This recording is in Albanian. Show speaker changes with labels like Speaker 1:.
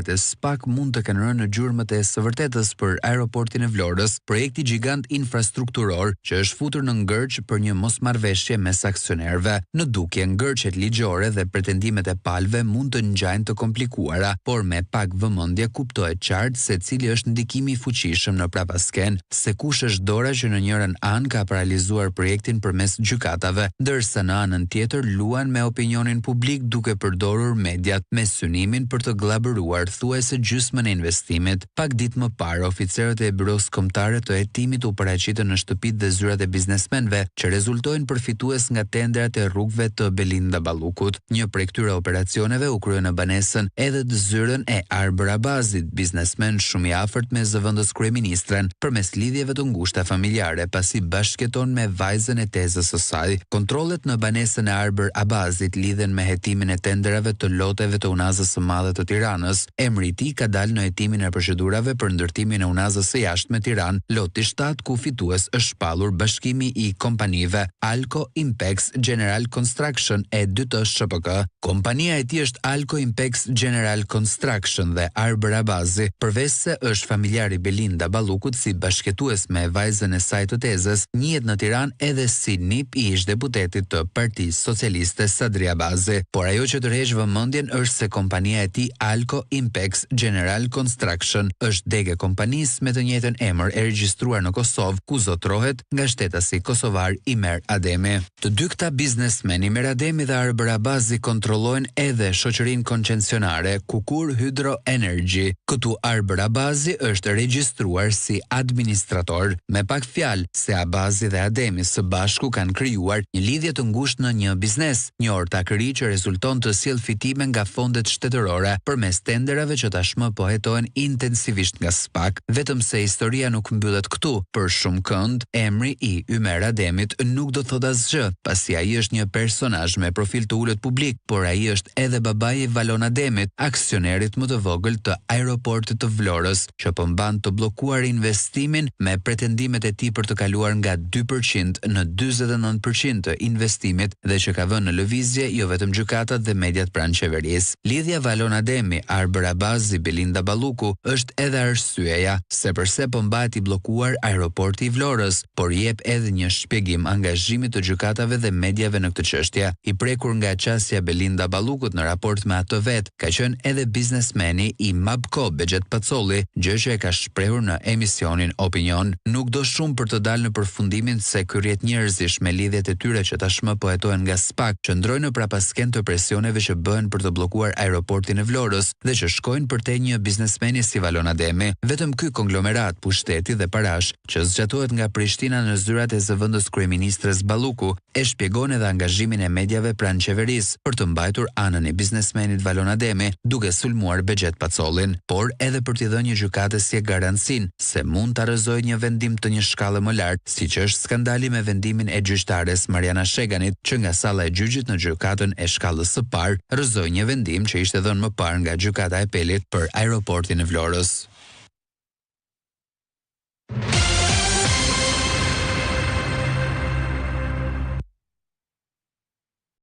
Speaker 1: e SPAK mund të kenë rënë në gjurmët e së vërtetës për aeroportin e Vlorës, projekti gjigant infrastrukturor që është futur në ngërç për një mosmarrveshje mes aksionerëve. Në dukje, ngërçet ligjore dhe pretendimet e palëve mund të ngjajnë të komplikuara, por me pak vëmendje kuptohet qartë se cili është ndikimi i fuqishëm në prapasken, se kush është dora që në njërin anë ka paralizuar projektin përmes gjykatave, ndërsa në anën tjetër luan me opinionin publik duke përdorur mediat me synimin për të gllabëruar thuajse gjysmën e investimit. Pak ditë më parë, oficerët e Byros Kombëtare të Hetimit u paraqitën në shtëpitë dhe zyrat e biznesmenëve që rezultojnë përfitues nga tendrat e rrugëve të Belinda Ballukut. Një prej këtyre operacioneve u krye në banesën edhe të zyrën e Arbër Abazit, biznesmen shumë i afërt me zëvendës kryeministren, përmes lidhjeve të ngushta familjare, pasi bashkëton me vajzën e tezës së saj. Kontrollet në banesën e Arbër Abazit lidhen me hetimin e tenderave të loteve të Unazës së Madhe të Tiranës. Emri i tij ka dalë në hetimin e procedurave për ndërtimin e Unazës së Jashtme Tiranë, loti 7, ku fitues është shpallur bashkimi i kompanive Alco Impex General Construction e 2T SHPK. Kompania e tij është Alco Impex General Construction dhe Arbër Abazi, përveç se është familjar i Belinda Ballukut si bashkëtues me vajzën e saj të tezës, njihet në Tiranë edhe si nip i ish-deputetit të Partisë Socialiste Sadri Abazi. Por ajo që tërheq vëmendjen është se kompania e tij Alco Impex General Construction është degë e kompanisë me të njëjtën emër e regjistruar në Kosovë, ku zotrohet nga shtetasi kosovar Imer Ademi. Të dy këta biznesmen, Imer Ademi dhe Arbër Abazi, kontrollojnë edhe shoqërinë koncesionare Kukur Hydro Energy. Këtu Arbër Abazi është regjistruar si administrator. Me pak fjalë, se Abazi dhe Ademi së bashku kanë krijuar një lidhje të ngushtë në një biznes, një ortakëri që rezulton të sjellë fitime nga fondet shtetërore përmes tenderave që tashmë po hetohen intensivisht nga SPAK. Vetëm se historia nuk mbyllet këtu. Për shumë kënd, emri i Imer Ademit nuk do thot asgjë, pasi ai është një personazh me profil të ulët publik, por ai është edhe babai i Valon Ademit, aksionerit më të vogël të aeroportit të Vlorës, që po mban të bllokuar investimin me pretendimet e tij për të kaluar nga 2% në 49% të investimit dhe që ka vënë në lëvizje jo vetëm gjykatat dhe mediat pranë qeverisë. Lidhja Valon Ademi, Arbër Abazi, Belinda Balluku është edhe arsyeja se pse po mbahet i bllokuar aeroporti i Vlorës, por jep edhe një shpjegim angazhimit të gjykatave dhe mediave në këtë çështje. I prekur nga qasja Belinda Ballukut në raport me atë vet, ka qenë edhe biznesmeni i Mabko Bexhet Pacolli, gjë që e ka shprehur në emisionin Opinion. Nuk do shumë për të dalë në përfundimin se ky rrjet njerëzish me lidhjet e tyre që tashmë po hetohen nga SPAK qëndrojnë në prapasken të presioneve që bëhen për të bllokuar aeroportin e Vlorës dhe që shkojnë përtej një biznesmeni si Valon Ademi. Vetëm ky konglomerat pushteti dhe parash që zgjatohet nga Prishtina në zyrat e zëvendës kryeministres Balluku e shpjegon edhe angazhimin e mediave pranë qeverisë për të mbajtur anën e biznesmenit Valon Ademi duke sulmuar Bexhet Pacollin, por edhe për t'i dhënë një gjykate si e garancin se mund të arrëzojë një vendim të një shkallë më lartë, siç është skandali me vendimin e gjyqtares Mariana Sheganit, që nga salla e gjyqit në gjykatën e shkallës së parë rrëzoi një vendim që ishte dhënë më parë nga gjykata e apelit për aeroportin e Vlorës.